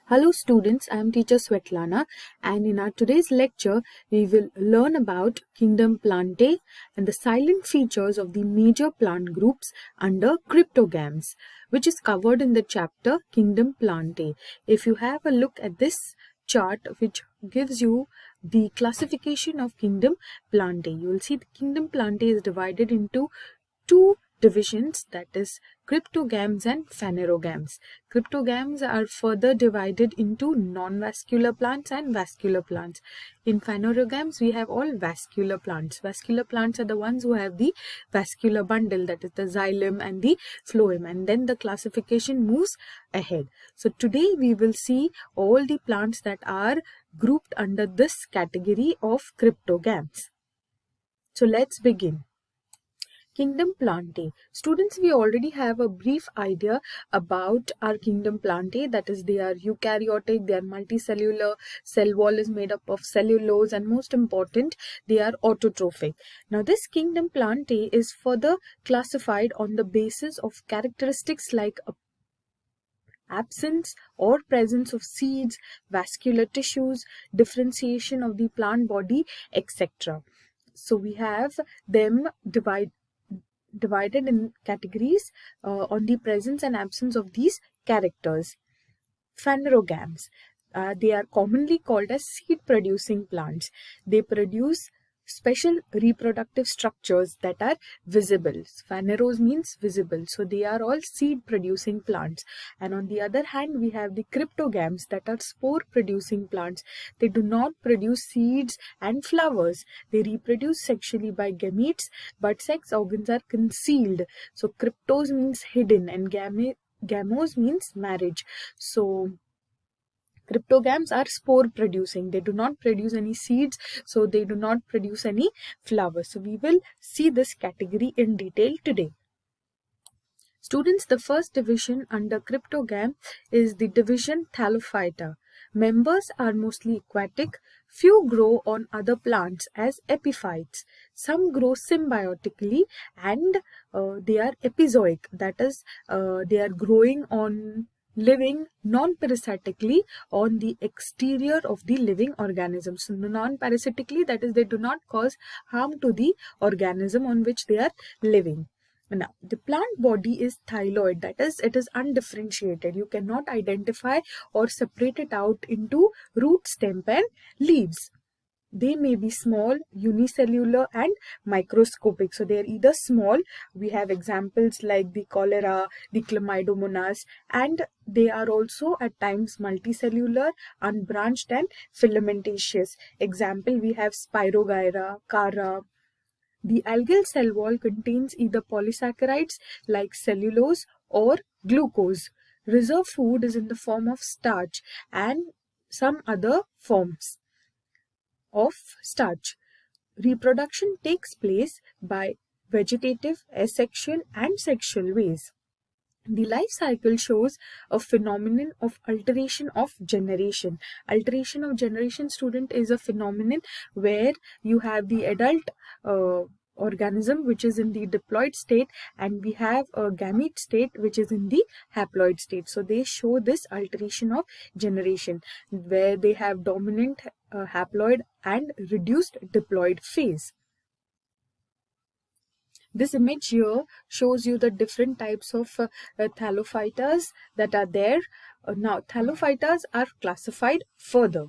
Hello students, I am teacher Svetlana and in our today's lecture we will learn about kingdom Plantae and the silent features of the major plant groups under cryptogams, which is covered in the chapter Kingdom Plantae. If you have a look at this chart which gives you the classification of kingdom Plantae, you will see the kingdom Plantae is divided into two divisions, that is cryptogams and phanerogams. Cryptogams are further divided into non-vascular plants and vascular plants. In phanerogams we have all vascular plants. Vascular plants are the ones who have the vascular bundle, that is the xylem and the phloem, and then the classification moves ahead. So today we will see all the plants that are grouped under this category of cryptogams. So let's begin. Kingdom Plantae. Students, we already have a brief idea about our kingdom Plantae, that is they are eukaryotic, they are multicellular, cell wall is made up of cellulose, and most important, they are autotrophic. Now this kingdom Plantae is further classified on the basis of characteristics like absence or presence of seeds, vascular tissues, differentiation of the plant body, etc. So we have them divided in categories on the presence and absence of these characters. Phanerogams. They are commonly called as seed-producing plants. They produce special reproductive structures that are visible. Phaneros means visible, so they are all seed-producing plants. And on the other hand, we have the cryptogams that are spore-producing plants. They do not produce seeds and flowers. They reproduce sexually by gametes, but sex organs are concealed. So cryptos means hidden and gamos means marriage. So cryptogams are spore producing. They do not produce any seeds, so they do not produce any flowers. So we will see this category in detail today. Students, the first division under cryptogam is the division Thallophyta. Members are mostly aquatic. Few grow on other plants as epiphytes. Some grow symbiotically and they are epizoic, that is they are growing on living non-parasitically on the exterior of the living organism. So non-parasitically, that is they do not cause harm to the organism on which they are living. Now, the plant body is thyloid, that is, it is undifferentiated. You cannot identify or separate it out into root, stem and leaves. They may be small, unicellular and microscopic. So they are either small, we have examples like the cholera, the chlamydomonas, and they are also at times multicellular, unbranched and filamentous. Example, we have Spirogyra, Cara. The algal cell wall contains either polysaccharides like cellulose or glucose. Reserve food is in the form of starch and some other forms of starch. Reproduction takes place by vegetative, asexual and sexual ways. The life cycle shows a phenomenon of alteration of generation. Alteration of generation, student, is a phenomenon where you have the adult organism which is in the diploid state and we have a gamete state which is in the haploid state. So they show this alteration of generation where they have dominant haploid and reduced diploid phase. This image here shows you the different types of thallophytas that are there. Now thallophytas are classified further.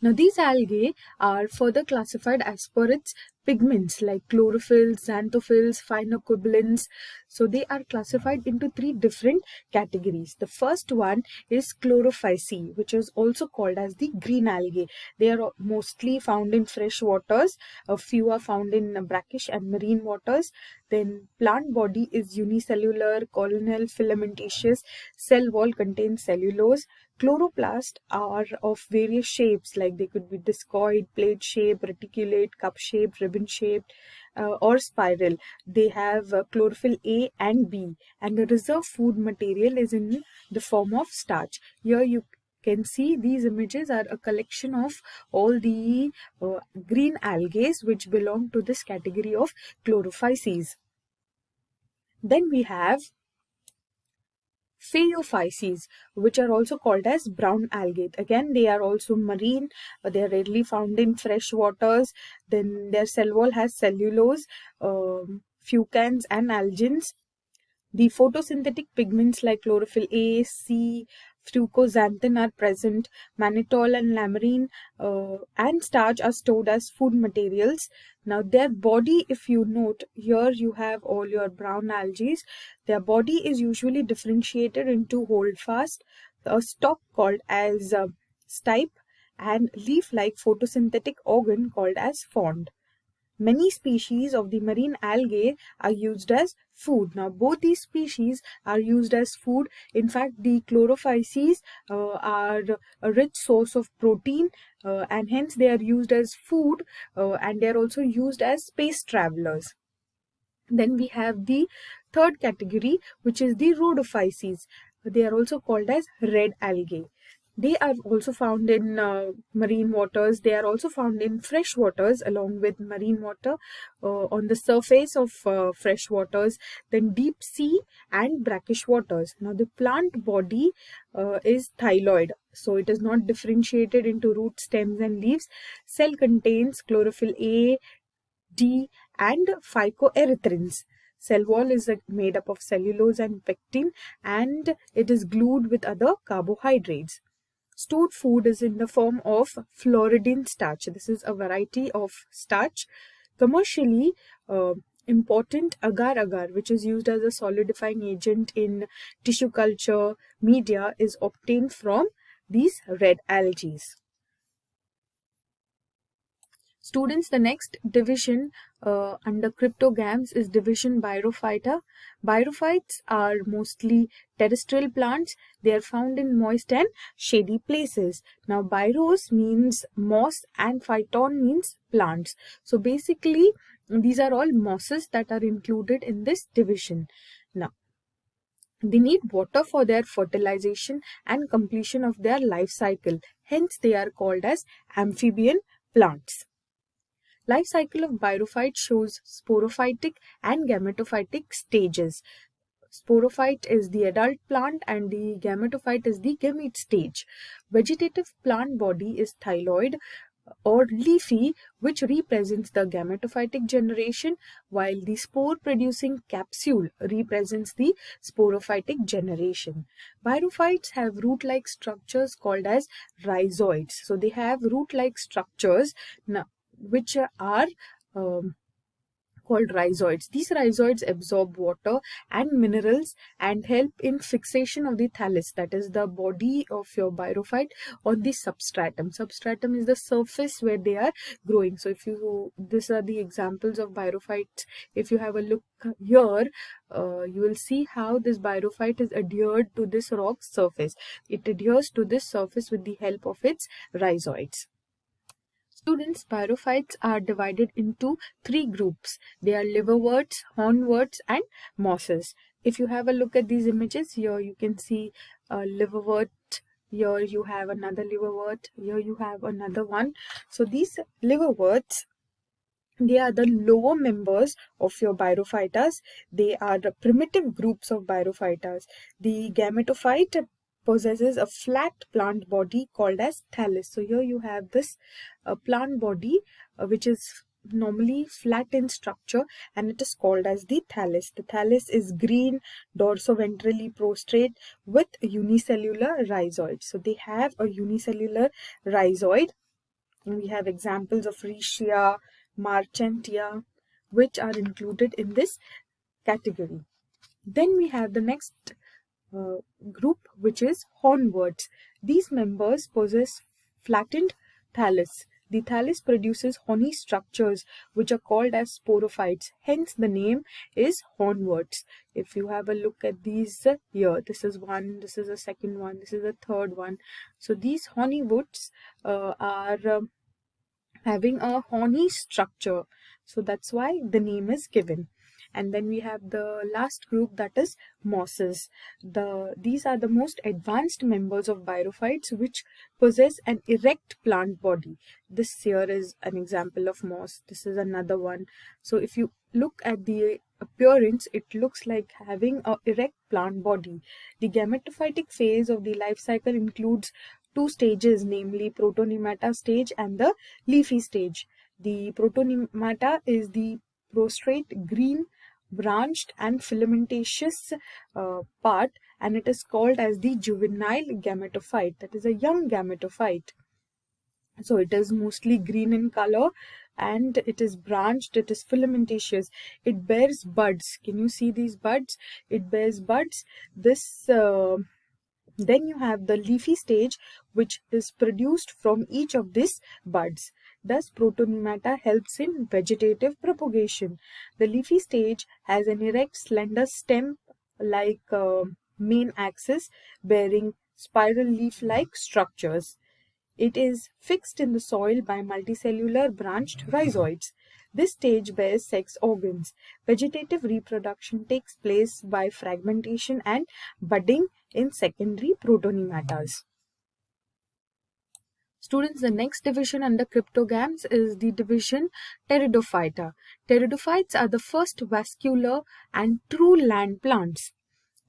Now these algae are further classified as per its pigments like chlorophyll, xanthophylls, phynocobilins. So they are classified into three different categories. The first one is chlorophyceae, which is also called as the green algae. They are mostly found in fresh waters. A few are found in brackish and marine waters. Then plant body is unicellular, colonal, filamentous. Cell wall contains cellulose. Chloroplasts are of various shapes, like they could be discoid, plate shaped, reticulate, cup shaped, ribbon shaped, or spiral. They have chlorophyll A and B, and the reserve food material is in the form of starch. Here you can see these images are a collection of all the green algae which belong to this category of chlorophyceae. Then we have phaeophyces, which are also called as brown algae. Again, they are also marine. They are rarely found in fresh waters. Then their cell wall has cellulose, fucans and algins. The photosynthetic pigments like chlorophyll A, C, fructoxanthin are present. Mannitol and lamarine and starch are stored as food materials. Now their body, if you note here, you have all your brown algae. Their body is usually differentiated into holdfast, a stalk called as stipe, and leaf-like photosynthetic organ called as frond. Many species of the marine algae are used as food. Now, both these species are used as food. In fact, the chlorophyces are a rich source of protein, and hence they are used as food, and they are also used as space travelers. Then we have the third category, which is the rhodophyces. They are also called as red algae. They are also found in marine waters. They are also found in fresh waters along with marine water, on the surface of fresh waters, then deep sea and brackish waters. Now the plant body is thyloid, so it is not differentiated into root, stems and leaves. Cell contains chlorophyll A, D and phycoerythrins. Cell wall is made up of cellulose and pectin, and it is glued with other carbohydrates. Stored food is in the form of floridine starch. This is a variety of starch. Commercially important agar-agar, which is used as a solidifying agent in tissue culture media, is obtained from these red algae. Students, the next division under cryptogams is division Bryophyta. Bryophytes are mostly terrestrial plants. They are found in moist and shady places. Now, Bryos means moss and phyton means plants. So basically, these are all mosses that are included in this division. Now, they need water for their fertilization and completion of their life cycle. Hence, they are called as amphibian plants. Life cycle of bryophyte shows sporophytic and gametophytic stages. Sporophyte is the adult plant and the gametophyte is the gamete stage. Vegetative plant body is thyloid or leafy, which represents the gametophytic generation, while the spore-producing capsule represents the sporophytic generation. Bryophytes have root-like structures called as rhizoids. So they have root-like structures which are called rhizoids. These rhizoids absorb water and minerals and help in fixation of the thallus, that is the body of your bryophyte, on the substratum. Substratum is the surface where they are growing. So if you, these are the examples of bryophytes. If you have a look here, you will see how this bryophyte is adhered to this rock surface. It adheres to this surface with the help of its rhizoids. Students, bryophytes are divided into three groups. They are liverworts, hornworts and mosses. If you have a look at these images, here you can see a liverwort, here you have another liverwort, here you have another one. So these liverworts, they are the lower members of your bryophytes. They are the primitive groups of bryophytes. The gametophyte possesses a flat plant body called as thallus. So here you have this plant body which is normally flat in structure, and it is called as the thallus. The thallus is green, dorsoventrally prostrate with unicellular rhizoid. So they have a unicellular rhizoid. We have examples of Riccia, Marchantia, which are included in this category. Then we have the next group, which is hornworts. These members possess flattened thallus. The thallus produces horny structures which are called as sporophytes. Hence the name is hornworts. If you have a look at these here, this is one, this is a second one, this is a third one. So these hornworts are having a horny structure. So that's why the name is given. And then we have the last group, that is mosses. These are the most advanced members of bryophytes which possess an erect plant body. This here is an example of moss. This is another one. So if you look at the appearance, it looks like having a erect plant body. The gametophytic phase of the life cycle includes two stages, namely protonemata stage and the leafy stage. The protonemata is the prostrate, green, branched and filamentous part, and it is called as the juvenile gametophyte, that is a young gametophyte. So it is mostly green in color and it is branched, it is filamentous, it bears buds. Can you see these buds? It bears buds. This then you have the leafy stage, which is produced from each of these buds. Thus, protonemata helps in vegetative propagation. The leafy stage has an erect, slender stem like main axis, bearing spiral leaf-like structures. It is fixed in the soil by multicellular branched rhizoids. This stage bears sex organs. Vegetative reproduction takes place by fragmentation and budding in secondary protonematas. Students, the next division under cryptogams is the division Pteridophyta. Pteridophytes are the first vascular and true land plants.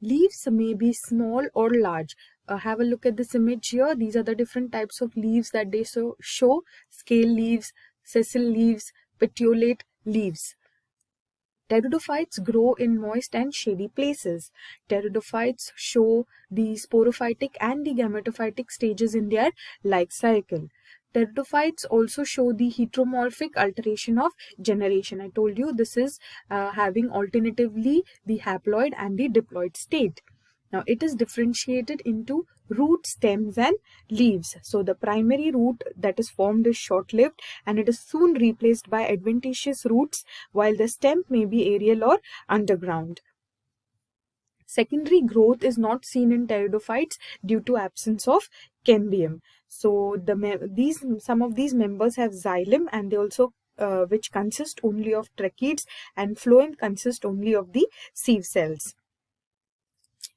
Leaves may be small or large. Have a look at this image here. These are the different types of leaves that they show. Scale leaves, sessile leaves, petiolate leaves. Pteridophytes grow in moist and shady places. Pteridophytes show the sporophytic and the gametophytic stages in their life cycle. Pteridophytes also show the heteromorphic alteration of generation. I told you this is having alternatively the haploid and the diploid state. Now it is differentiated into root, stems and leaves. So the primary root that is formed is short-lived and it is soon replaced by adventitious roots, while the stem may be aerial or underground. Secondary growth is not seen in pteridophytes due to absence of cambium. So some of these members have xylem, and they also which consist only of tracheids, and phloem consist only of the sieve cells.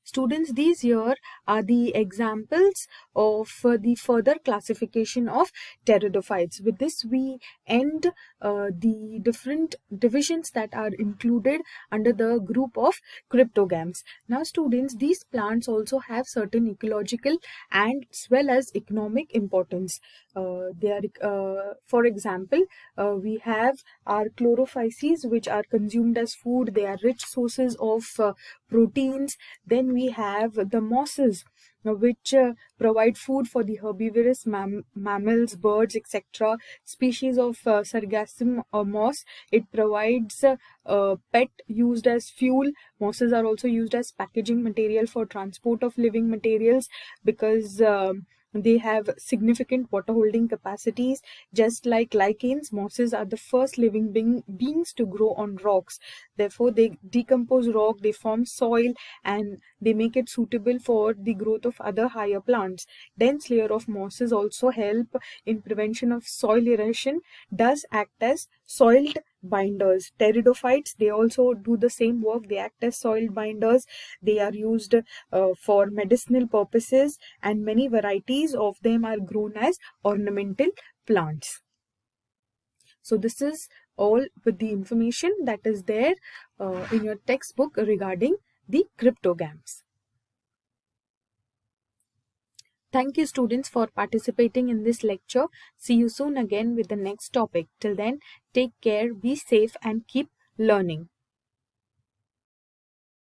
Students, these here are the examples of the further classification of pteridophytes. With this, we end the different divisions that are included under the group of cryptogams. Now, students, these plants also have certain ecological and as well as economic importance. For example, we have our chlorophyces, which are consumed as food. They are rich sources of proteins. Then we have the mosses, which provide food for the herbivorous mammals, birds, etc. Species of sargassum moss, it provides pet used as fuel. Mosses are also used as packaging material for transport of living materials because they have significant water holding capacities. Just like lichens, mosses are the first living beings to grow on rocks. Therefore, they decompose rock, they form soil, and they make it suitable for the growth of other higher plants. Dense layer of mosses also help in prevention of soil erosion, does act as soil binders. Pteridophytes, they also do the same work. They act as soil binders. They are used for medicinal purposes, and many varieties of them are grown as ornamental plants. So this is all with the information that is there in your textbook regarding the cryptogams. Thank you, students, for participating in this lecture. See you soon again with the next topic. Till then, take care, be safe and keep learning.